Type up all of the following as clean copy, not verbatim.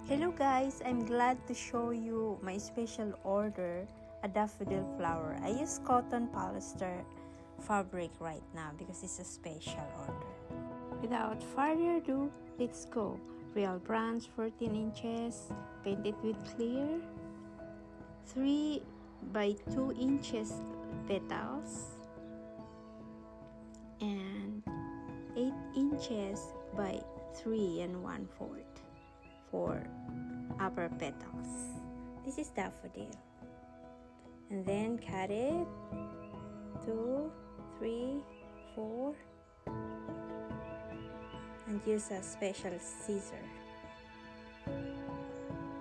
Hello guys, I'm glad to show you my special order, a daffodil flower. I use cotton polyester fabric right now because it's a special order. Without further ado, let's go. Real branch 14 inches, painted with clear, 3 by 2 inches petals, and 8 inches by 3 and 1/4 for upper petals. This is daffodil. And then cut it 2, 3, 4 and use a special scissor,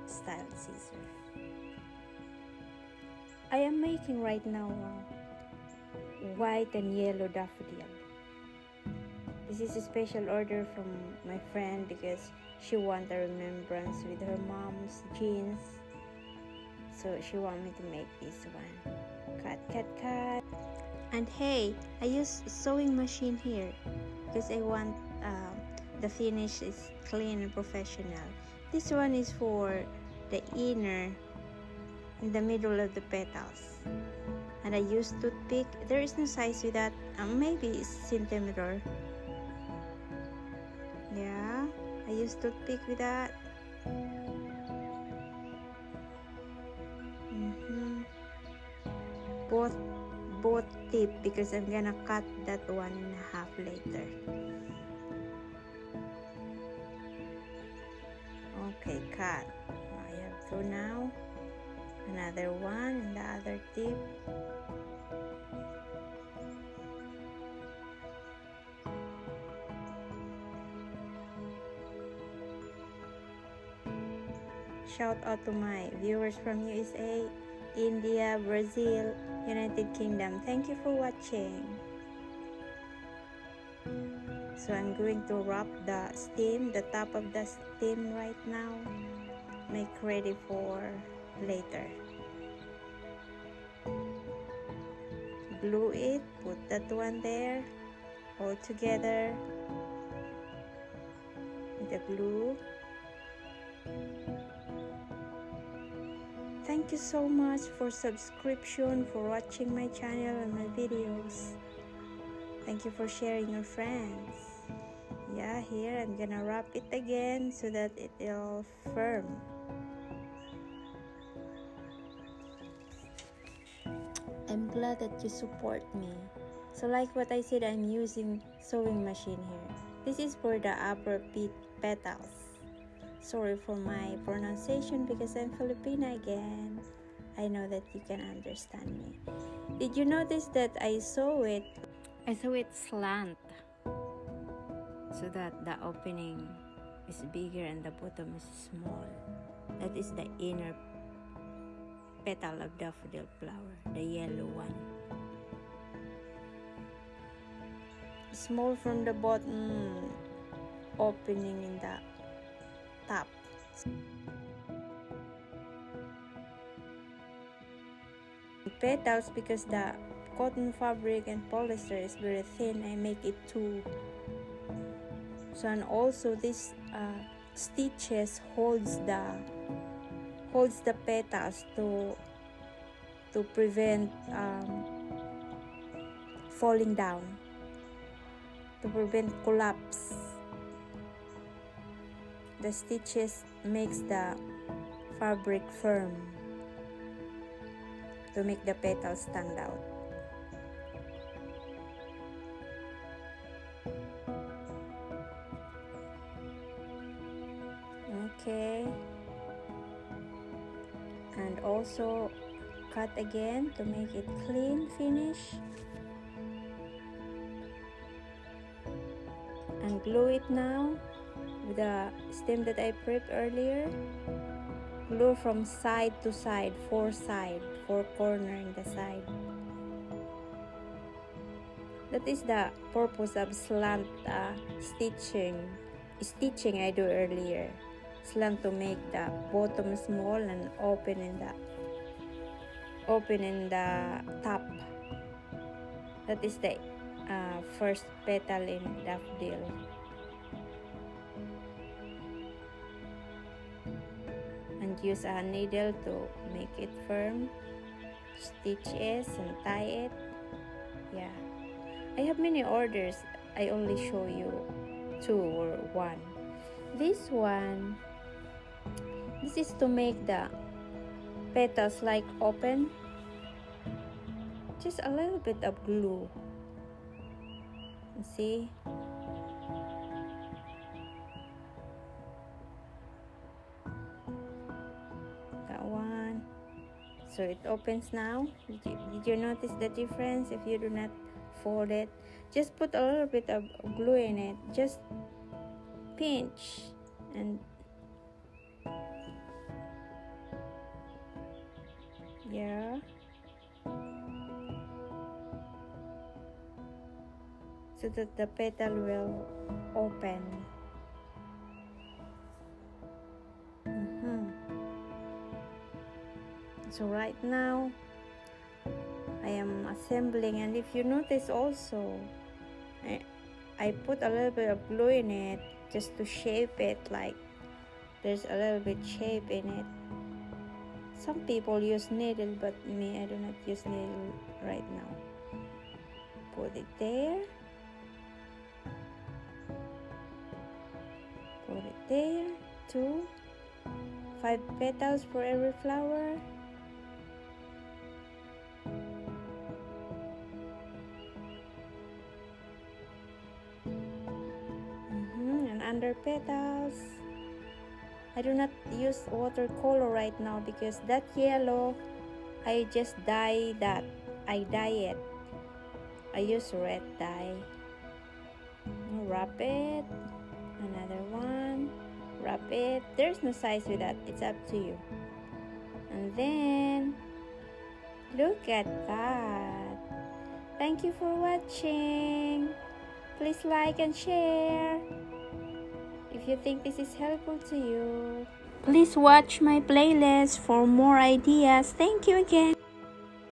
style scissor. I am making right now white and yellow daffodil. This is a special order from my friend because she wants a remembrance with her mom's jeans. So she wants me to make this one. Cut, cut, cut. And hey, I use sewing machine here because I want the finish is clean and professional. This one is for the inner, in the middle of the petals. And I use toothpick. There is no size with that. Maybe it's centimeter. Yeah, I use toothpick with that. Both tip because I'm gonna cut that 1.5 later. Okay, cut. I have 2 now. Another one and the other tip. Shout out to my viewers from USA, India, Brazil, United Kingdom. Thank you for watching. So I'm going to wrap the stem, the top of the stem right now. Make ready for later. Glue it, put that one there, all together with the glue. Thank you so much for subscription, for watching my channel and my videos. Thank you for sharing your friends. Yeah, here I'm gonna wrap it again so that it'll firm. I'm glad that you support me. So like what I said, I'm using sewing machine here. This is for the upper petals. Sorry for my pronunciation because I'm Filipina again. I know that you can understand me. Did you notice that I sew it slant so that the opening is bigger and the bottom is small? That is the inner petal of daffodil flower, the yellow one. Small from the bottom, opening in the top. Petals, because the cotton fabric and polyester is very thin, I make it 2. So, and also this stitches holds the petals to prevent falling down, to prevent collapse. The stitches makes the fabric firm to make the petals stand out. Okay, and also cut again to make it clean finish, and glue it now with the stem that I prepped earlier. Glue from side to side, 4 corner in the side. That is the purpose of slant stitching I do earlier. Slant to make the bottom small and open in the top. That is the first petal in daffodil. and use a needle to make it firm, stitch it and tie it. Yeah, I have many orders. I only show you 2 or 1. This one, this is to make the petals like open. Just a little bit of glue. See? That one. So it opens now. Did you notice the difference? If you do not fold it, just put a little bit of glue in it. Just pinch and yeah. So that the petal will open. So right now I am assembling, and if you notice also, I put a little bit of glue in it just to shape it, like there's a little bit shape in it. Some people use needle, but me, I do not use needle right now. Put it there. Put it there. 2, 5 petals for every flower. And under petals. I do not use watercolor right now because that yellow, I just dye that. I dye it. I use red dye. Wrap it. Another one. Wrap it. There's no size with that. It's up to you. And then, look at that. Thank you for watching. Please like and share if you think this is helpful to you. Please watch my playlist for more ideas. Thank you again.